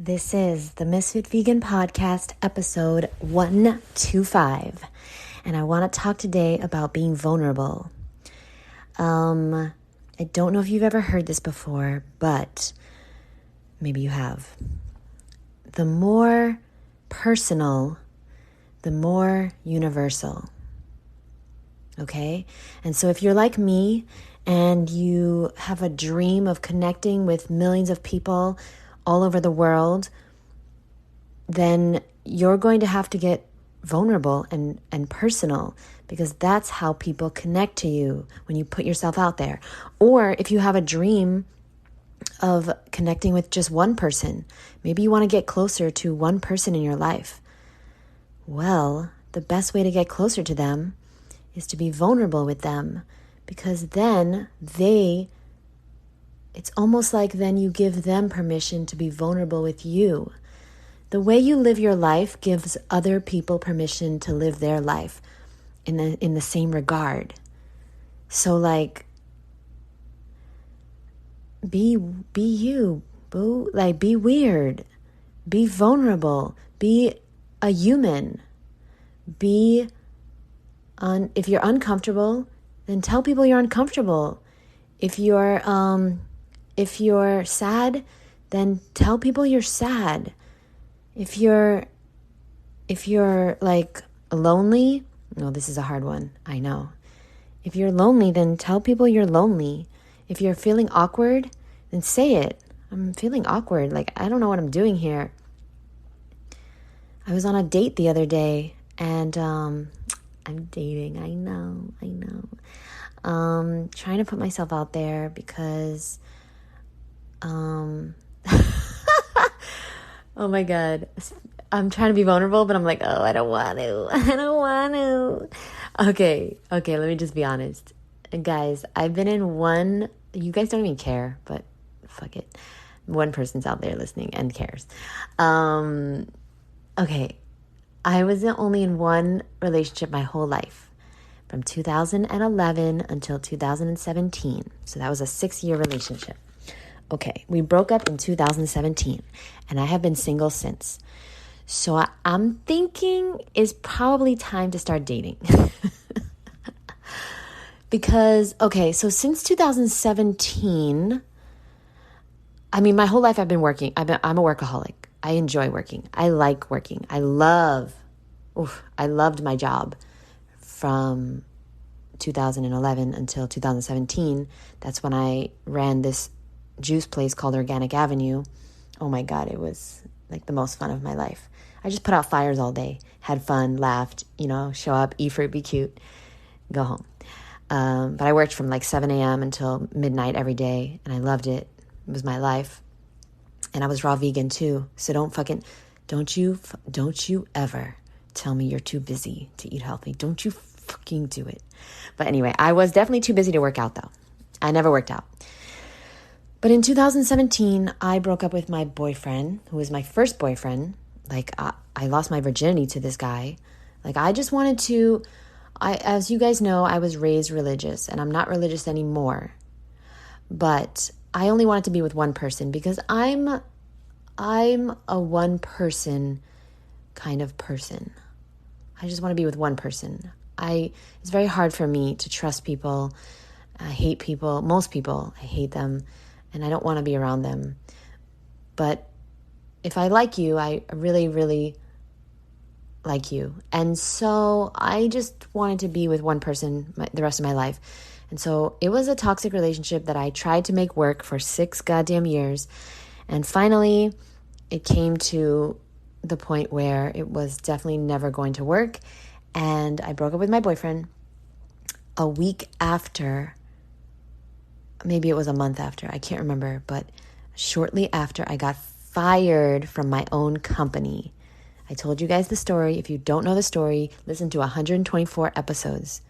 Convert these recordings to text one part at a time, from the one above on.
This is the Ms.FitVegan podcast, episode 125, and I want to talk today about being vulnerable. I don't know if you've ever heard this before, but maybe you have. The more personal, the more universal. Okay? And so if you're like me and you have a dream of connecting with millions of people all over the world, then you're going to have to get vulnerable and personal, because that's how people connect to you, when you put yourself out there. Or if you have a dream of connecting with just one person, maybe you want to get closer to one person in your life. Well, the best way to get closer to them is to be vulnerable with them, because then it's almost like then you give them permission to be vulnerable with you. The way you live your life gives other people permission to live their life in the same regard. So like, be you, boo. Like, be weird, be vulnerable, be a human. If you're uncomfortable, then tell people you're uncomfortable. If you're sad, then tell people you're sad. If you're like lonely, no, this is a hard one, I know. If you're lonely, then tell people you're lonely. If you're feeling awkward, then say it. I'm feeling awkward. Like, I don't know what I'm doing here. I was on a date the other day, and I'm dating. I know. Trying to put myself out there because oh my God. I'm trying to be vulnerable, but I'm like, oh, I don't want to. Okay, let me just be honest. Guys, I've been in you guys don't even care, but fuck it. One person's out there listening and cares. Okay, I was only in one relationship my whole life, from 2011 until 2017. So that was a 6-year relationship. Okay, we broke up in 2017, and I have been single since. So I'm thinking it's probably time to start dating. Because, okay, so since 2017, I mean, my whole life I've been working. I'm a workaholic. I enjoy working. I like working. I loved my job from 2011 until 2017. That's when I ran this juice place called Organic Avenue. Oh my God, it was like the most fun of my life. I just put out fires all day, had fun, laughed, show up, eat fruit, be cute, go home. But I worked from like 7 a.m. until midnight every day, and I loved it. It was my life. And I was raw vegan too. So don't you ever tell me you're too busy to eat healthy. Don't you fucking do it. But anyway, I was definitely too busy to work out though. I never worked out. But in 2017, I broke up with my boyfriend, who was my first boyfriend. Like, I lost my virginity to this guy. Like, I just wanted to, as you guys know, I was raised religious, and I'm not religious anymore. But I only wanted to be with one person, because I'm a one person kind of person. I just want to be with one person. It's very hard for me to trust people. I hate people. Most people, I hate them. And I don't want to be around them. But if I like you, I really, really like you. And so I just wanted to be with one person the rest of my life. And so it was a toxic relationship that I tried to make work for 6 goddamn years. And finally, it came to the point where it was definitely never going to work. And I broke up with my boyfriend a week after. Maybe it was a month after, I can't remember, but shortly after I got fired from my own company. I told you guys the story. If you don't know the story, listen to 124 episodes,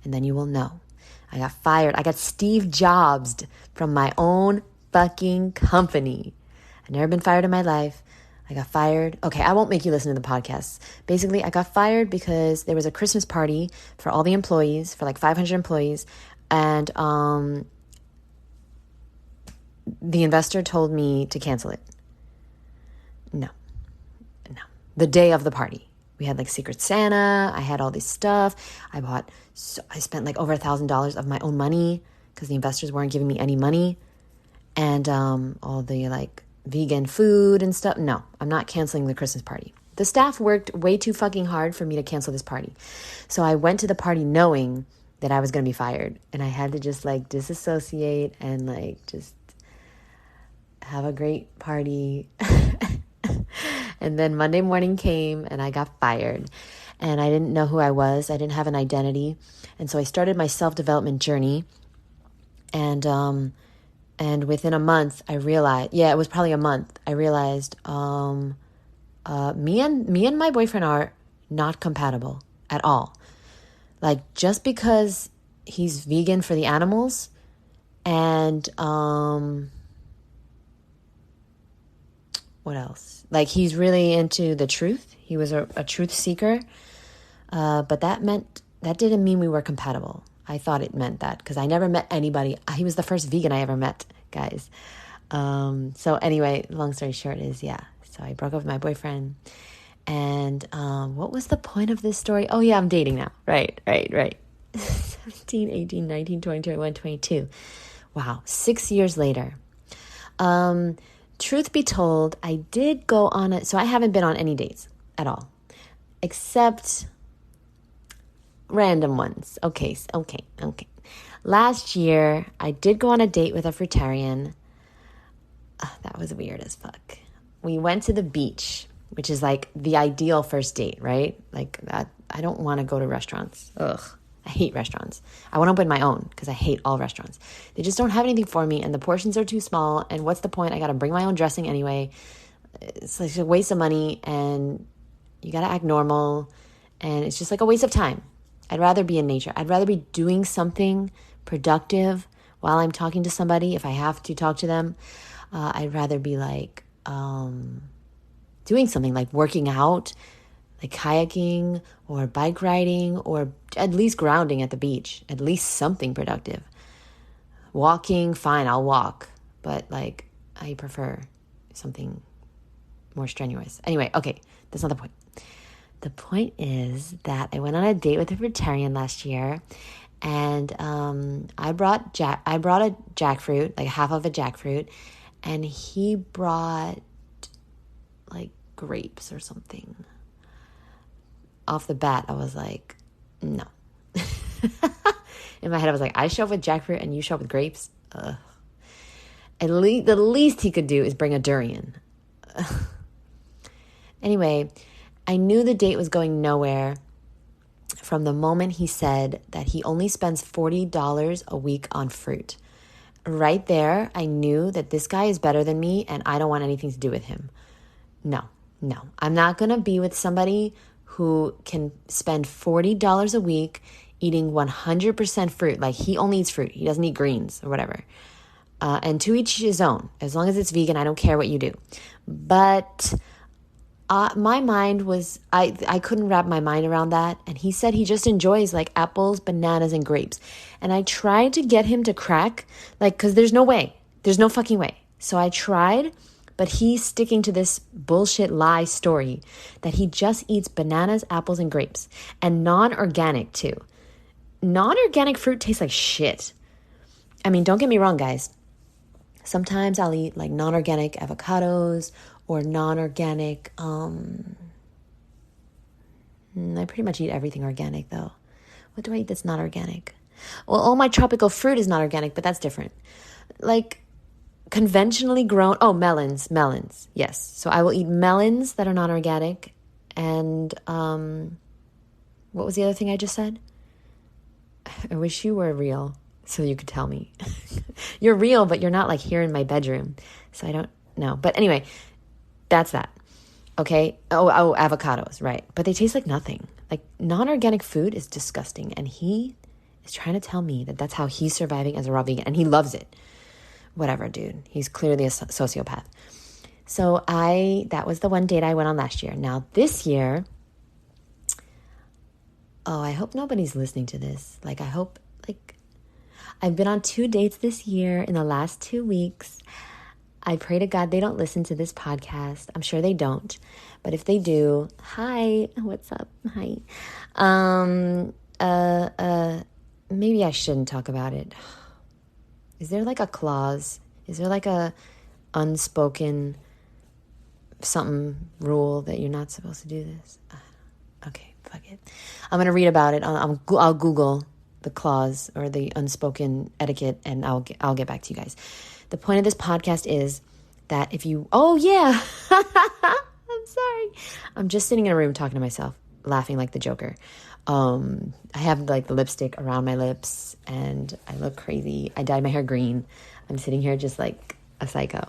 and then you will know. I got fired. I got Steve Jobs'd from my own fucking company. I've never been fired in my life. I got fired. Okay, I won't make you listen to the podcast. Basically, I got fired because there was a Christmas party for all the employees, for like 500 employees, and the investor told me to cancel it. No, no. The day of the party, we had like Secret Santa. I had all this stuff. I spent like over $1,000 of my own money because the investors weren't giving me any money. And all the like vegan food and stuff. No, I'm not canceling the Christmas party. The staff worked way too fucking hard for me to cancel this party. So I went to the party knowing that I was going to be fired. And I had to just like disassociate and like just have a great party. And then Monday morning came and I got fired. And I didn't know who I was. I didn't have an identity. And so I started my self-development journey. And within a month, I realized, it was probably a month, I realized me and my boyfriend are not compatible at all. Like, just because he's vegan for the animals and what else? Like, he's really into the truth. He was a truth seeker. But that didn't mean we were compatible. I thought it meant that because I never met anybody. He was the first vegan I ever met, guys. So anyway, long story short is, so I broke up with my boyfriend. And what was the point of this story? Oh, yeah, I'm dating now. Right. 17, 18, 19, 20, 21, 22. Wow, 6 years later. Truth be told, I did go on it. So I haven't been on any dates at all, except random ones. Okay. Last year, I did go on a date with a fruitarian. That was weird as fuck. We went to the beach, which is like the ideal first date, right? Like that. I don't want to go to restaurants. Ugh. I hate restaurants. I want to open my own because I hate all restaurants. They just don't have anything for me and the portions are too small. And what's the point? I got to bring my own dressing anyway. It's like a waste of money and you got to act normal. And it's just like a waste of time. I'd rather be in nature. I'd rather be doing something productive while I'm talking to somebody. If I have to talk to them, I'd rather be like doing something like working out, like kayaking or bike riding or at least grounding at the beach, at least something productive. Walking, fine, I'll walk. But like, I prefer something more strenuous. Anyway, okay, that's not the point. The point is that I went on a date with a vegetarian last year, and I brought a jackfruit, like half of a jackfruit, and he brought like grapes or something. Off the bat, I was like, no. In my head, I was like, I show up with jackfruit and you show up with grapes? Ugh. The least he could do is bring a durian. Anyway, I knew the date was going nowhere from the moment he said that he only spends $40 a week on fruit. Right there, I knew that this guy is better than me and I don't want anything to do with him. No. I'm not going to be with somebody who can spend $40 a week eating 100% fruit. Like, he only eats fruit. He doesn't eat greens or whatever. And to each his own. As long as it's vegan, I don't care what you do. But my mind was, I couldn't wrap my mind around that. And he said he just enjoys like apples, bananas, and grapes. And I tried to get him to crack, like, because there's no way. There's no fucking way. So I tried, but he's sticking to this bullshit lie story that he just eats bananas, apples, and grapes. And non-organic too. Non-organic fruit tastes like shit. I mean, don't get me wrong, guys. Sometimes I'll eat like non-organic avocados or non-organic, I pretty much eat everything organic though. What do I eat that's not organic? Well, all my tropical fruit is not organic, but that's different. Like conventionally grown, melons, yes. So I will eat melons that are not organic. And what was the other thing I just said? I wish you were real so you could tell me. You're real, but you're not like here in my bedroom. So I don't know. But anyway, that's that. Okay. Oh, avocados, right. But they taste like nothing. Like non-organic food is disgusting. And he is trying to tell me that that's how he's surviving as a raw vegan. And he loves it. Whatever, dude. He's clearly a sociopath. So that was the one date I went on last year. Now this year, I hope nobody's listening to this. Like, I hope, like, I've been on 2 dates this year in the last 2 weeks. I pray to God they don't listen to this podcast. I'm sure they don't. But if they do, hi, what's up? Hi. Maybe I shouldn't talk about it. Is there like a clause? Is there like a unspoken something rule that you're not supposed to do this? Okay, fuck it. I'm going to read about it. I'll Google the clause or the unspoken etiquette, and I'll get back to you guys. The point of this podcast is that if you... Oh, yeah. I'm sorry. I'm just sitting in a room talking to myself, laughing like the Joker. I have like the lipstick around my lips, and I look crazy. I dyed my hair green. I'm sitting here just like a psycho.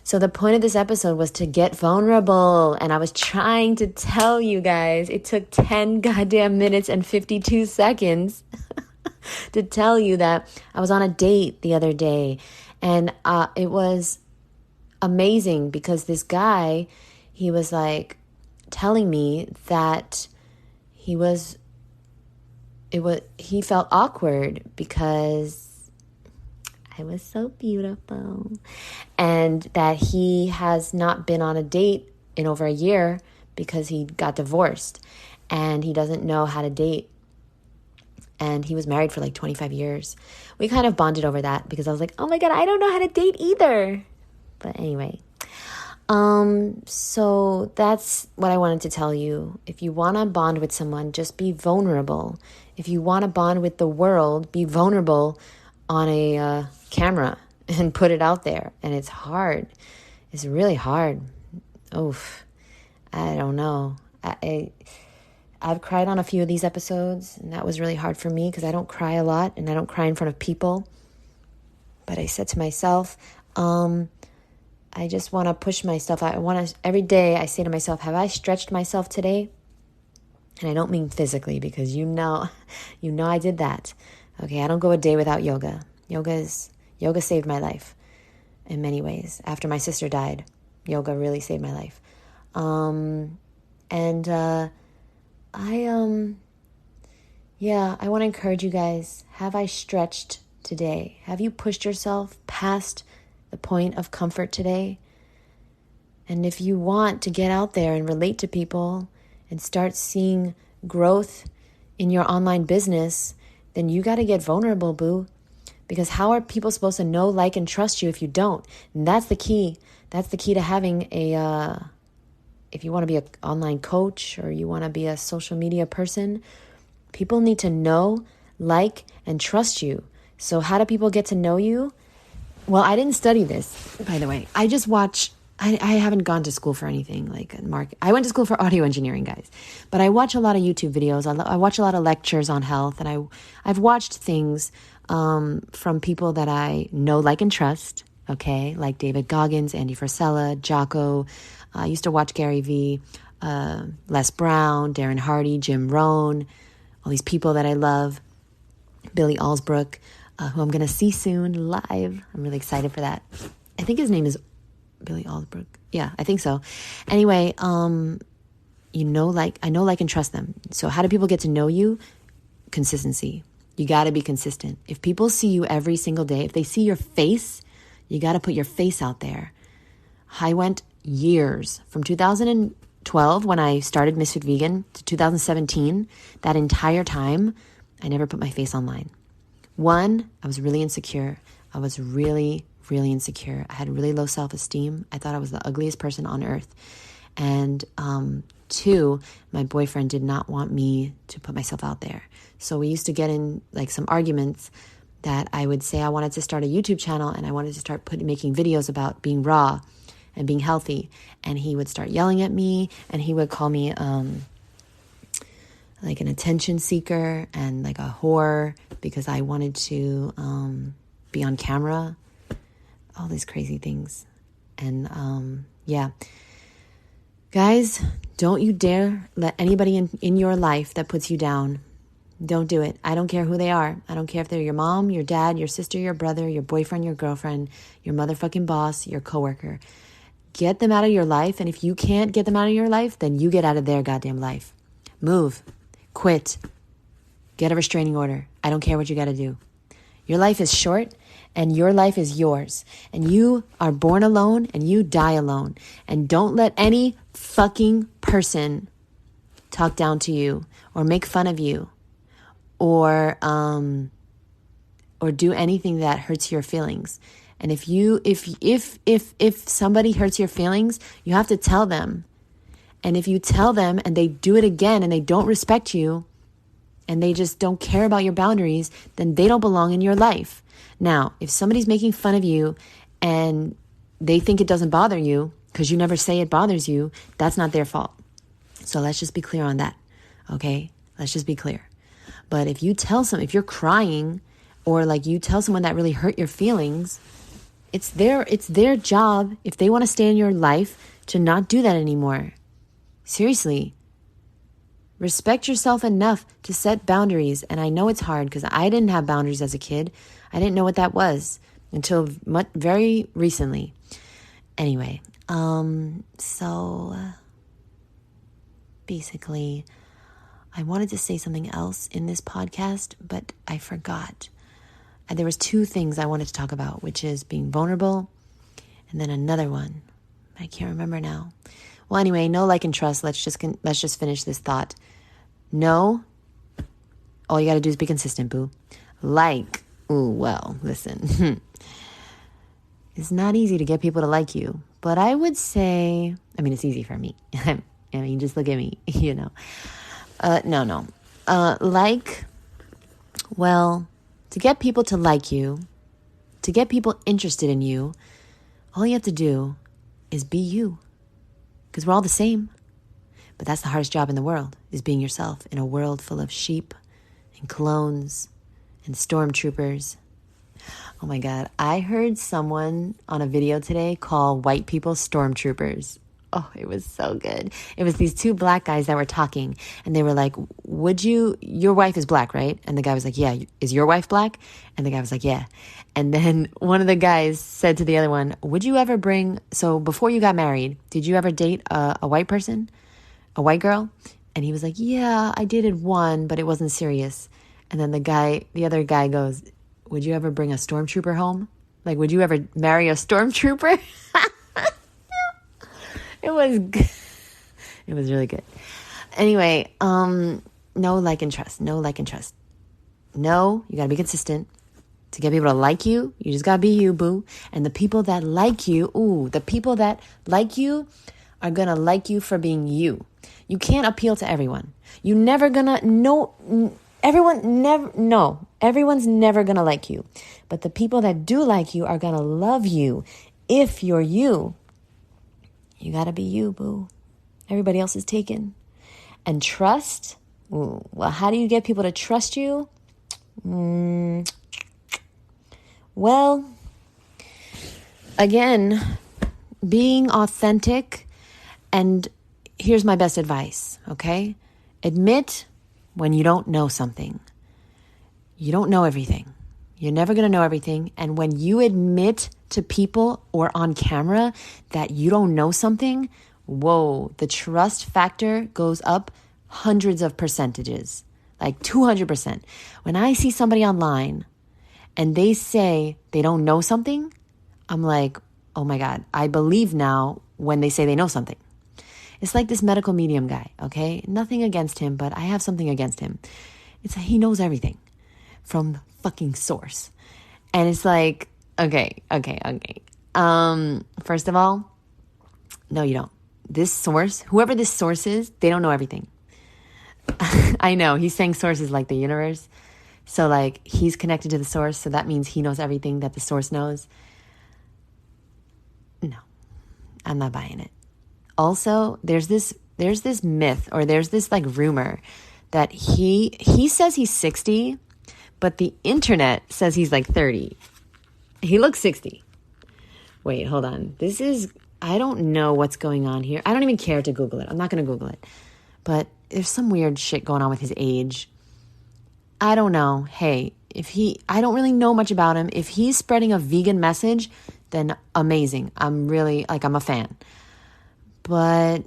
So the point of this episode was to get vulnerable. And I was trying to tell you guys, it took 10 goddamn minutes and 52 seconds to tell you that I was on a date the other day. And it was amazing because this guy, he was like telling me that he felt awkward because I was so beautiful, and that he has not been on a date in over a year because he got divorced and he doesn't know how to date. And he was married for like 25 years. We kind of bonded over that because I was like, oh my God, I don't know how to date either. But anyway, so that's what I wanted to tell you. If you want to bond with someone, just be vulnerable. If you want to bond with the world, be vulnerable on a camera and put it out there. And it's hard. It's really hard. Oof. I don't know. I've cried on a few of these episodes, and that was really hard for me because I don't cry a lot and I don't cry in front of people. But I said to myself, I just want to push myself. Every day I say to myself, have I stretched myself today? And I don't mean physically, because you know I did that. Okay, I don't go a day without yoga. Yoga saved my life in many ways. After my sister died, yoga really saved my life. I want to encourage you guys. Have I stretched today? Have you pushed yourself past the point of comfort today? And if you want to get out there and relate to people and start seeing growth in your online business, then you got to get vulnerable, boo. Because how are people supposed to know, like, and trust you if you don't? And that's the key. That's the key to having if you want to be an online coach or you want to be a social media person, people need to know, like, and trust you. So how do people get to know you? Well, I didn't study this, by the way. I just watch... I haven't gone to school for anything like I went to school for audio engineering, guys. But I watch a lot of YouTube videos. I watch a lot of lectures on health. And I've watched things from people that I know, like, and trust. Okay, like David Goggins, Andy Frisella, Jocko. I used to watch Gary Vee, Les Brown, Darren Hardy, Jim Rohn. All these people that I love. Billy Alsbrook, who I'm going to see soon live. I'm really excited for that. I think his name is Billy Alsbrook. Yeah, I think so. Anyway, I know, like, and trust them. So how do people get to know you? Consistency. You got to be consistent. If people see you every single day, if they see your face, you got to put your face out there. I went years from 2012 when I started Ms.FitVegan to 2017. That entire time, I never put my face online. One, I was really insecure. I was really insecure. I had really low self-esteem. I thought I was the ugliest person on earth. And two, my boyfriend did not want me to put myself out there. So we used to get in like some arguments that I would say I wanted to start a YouTube channel and I wanted to start making videos about being raw and being healthy. And he would start yelling at me and he would call me like an attention seeker and like a whore because I wanted to be on camera. All these crazy things. And guys, don't you dare let anybody in your life that puts you down. Don't do it. I don't care who they are. I don't care if they're your mom, your dad, your sister, your brother, your boyfriend, your girlfriend, your motherfucking boss, your coworker. Get them out of your life. And if you can't get them out of your life, then you get out of their goddamn life. Move. Quit. Get a restraining order. I don't care what you got to do. Your life is short. and your life is yours, and you are born alone and you die alone. And don't let any fucking person talk down to you or make fun of you or do anything that hurts your feelings. And if somebody hurts your feelings, you have to tell them. And if you tell them and they do it again and they don't respect you and they just don't care about your boundaries, then they don't belong in your life. Now, if somebody's making fun of you and they think it doesn't bother you because you never say it bothers you, that's not their fault. So let's just be clear on that. Okay? Let's just be clear. But if you're crying or like you tell someone that really hurt your feelings, it's their job, if they want to stay in your life, to not do that anymore. Seriously. Respect yourself enough to set boundaries. And I know it's hard because I didn't have boundaries as a kid. I didn't know what that was until very recently. Anyway, so basically, I wanted to say something else in this podcast, but I forgot. And there was two things I wanted to talk about, which is being vulnerable, and then another one. I can't remember now. Well, anyway, know, like, and trust. Let's just finish this thought. Know. All you got to do is be consistent, boo. Like. Ooh, well, listen. It's not easy to get people to like you, but I would say, I mean, it's easy for me. I mean, just look at me, you know. No. Well, to get people to like you, to get people interested in you, all you have to do is be you. Because we're all the same. But that's the hardest job in the world, is being yourself in a world full of sheep and clones and stormtroopers. Oh my God. I heard someone on a video today call white people stormtroopers. Oh, it was so good. It was these two black guys that were talking, and they were like, your wife is black, right? And the guy was like, yeah. Is your wife black? And the guy was like, yeah. And then one of the guys said to the other one, so before you got married, did you ever date a white person? A white girl? And he was like, yeah, I dated one, but it wasn't serious. And then the other guy goes, would you ever bring a stormtrooper home? Like, would you ever marry a stormtrooper? It was good. It was really good. Anyway, know, like, and trust. Know, like, and trust. Know, you gotta be consistent. To get people to like you, you just gotta be you, boo. And the people that like you, are gonna like you for being you. You can't appeal to everyone. Everyone's never gonna like you. But the people that do like you are gonna love you if you're you. You gotta be you, boo. Everybody else is taken. And trust, well, how do you get people to trust you? Well, again, being authentic, and here's my best advice, okay? Admit when you don't know something. You don't know everything. You're never going to know everything. And when you admit to people or on camera that you don't know something, whoa, the trust factor goes up hundreds of percentages, like 200%. When I see somebody online and they say they don't know something, I'm like, oh my God, I believe now when they say they know something. It's like this medical medium guy, okay? Nothing against him, but I have something against him. He knows everything from the fucking source. And it's like, okay. First of all, no, you don't. This source, whoever this source is, they don't know everything. I know, he's saying source is like the universe. So like he's connected to the source, so that means he knows everything that the source knows. No, I'm not buying it. Also, there's this myth, or there's this like rumor that he says he's 60, but the internet says he's like 30. He looks 60. Wait, hold on. I don't know what's going on here. I don't even care to Google it. I'm not going to Google it. But there's some weird shit going on with his age. I don't know. Hey, I don't really know much about him. If he's spreading a vegan message, then amazing. I'm a fan. But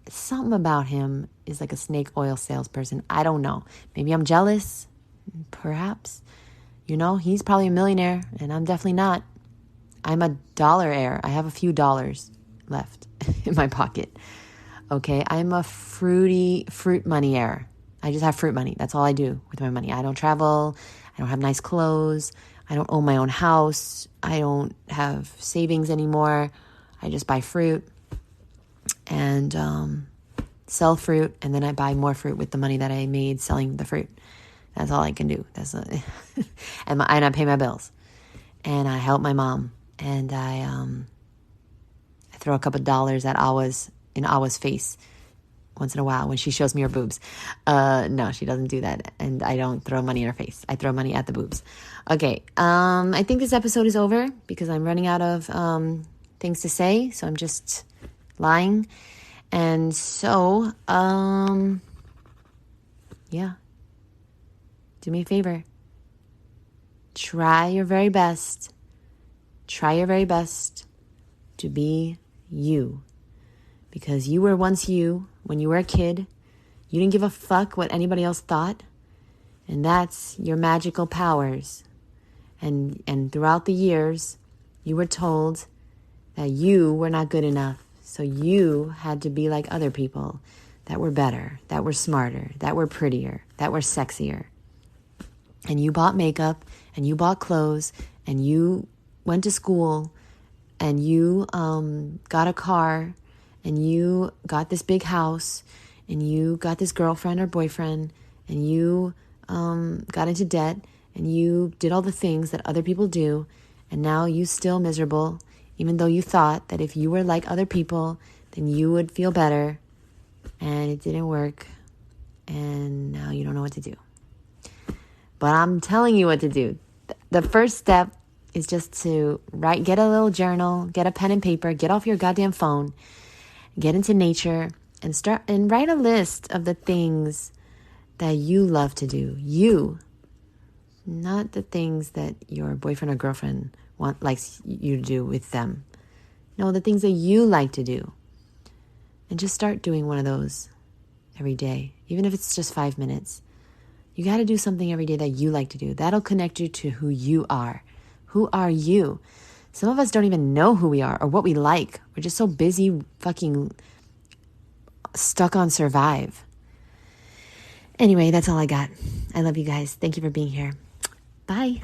something about him is like a snake oil salesperson. I don't know. Maybe I'm jealous. Perhaps. You know, he's probably a millionaire and I'm definitely not. I'm a dollar heir. I have a few dollars left in my pocket. Okay, I'm a fruit money heir. I just have fruit money. That's all I do with my money. I don't travel. I don't have nice clothes. I don't own my own house. I don't have savings anymore. I just buy fruit and sell fruit, and then I buy more fruit with the money that I made selling the fruit. That's all I can do. And I pay my bills, and I help my mom, and I throw a couple of dollars at Awa's face once in a while when she shows me her boobs. No, she doesn't do that, and I don't throw money in her face. I throw money at the boobs. Okay, I think this episode is over because I'm running out of things to say, so I'm just lying. And so, yeah, do me a favor. Try your very best. Try your very best to be you. Because you were once you when you were a kid. You didn't give a fuck what anybody else thought. And that's your magical powers. And throughout the years, you were told that you were not good enough. So you had to be like other people that were better, that were smarter, that were prettier, that were sexier. And you bought makeup, and you bought clothes, and you went to school, and you got a car, and you got this big house, and you got this girlfriend or boyfriend, and you got into debt, and you did all the things that other people do, and now you still miserable, even though you thought that if you were like other people, then you would feel better, and it didn't work, and now you don't know what to do. But I'm telling you what to do. The first step is just to get a little journal, get a pen and paper, get off your goddamn phone, get into nature, and write a list of the things that you love to do. You, not the things that your boyfriend or girlfriend likes you to do with them. No, the things that you like to do. And just start doing one of those every day, even if it's just 5 minutes. You got to do something every day that you like to do. That'll connect you to who you are. Who are you? Some of us don't even know who we are or what we like. We're just so busy fucking stuck on survive. Anyway, that's all I got. I love you guys. Thank you for being here. Bye.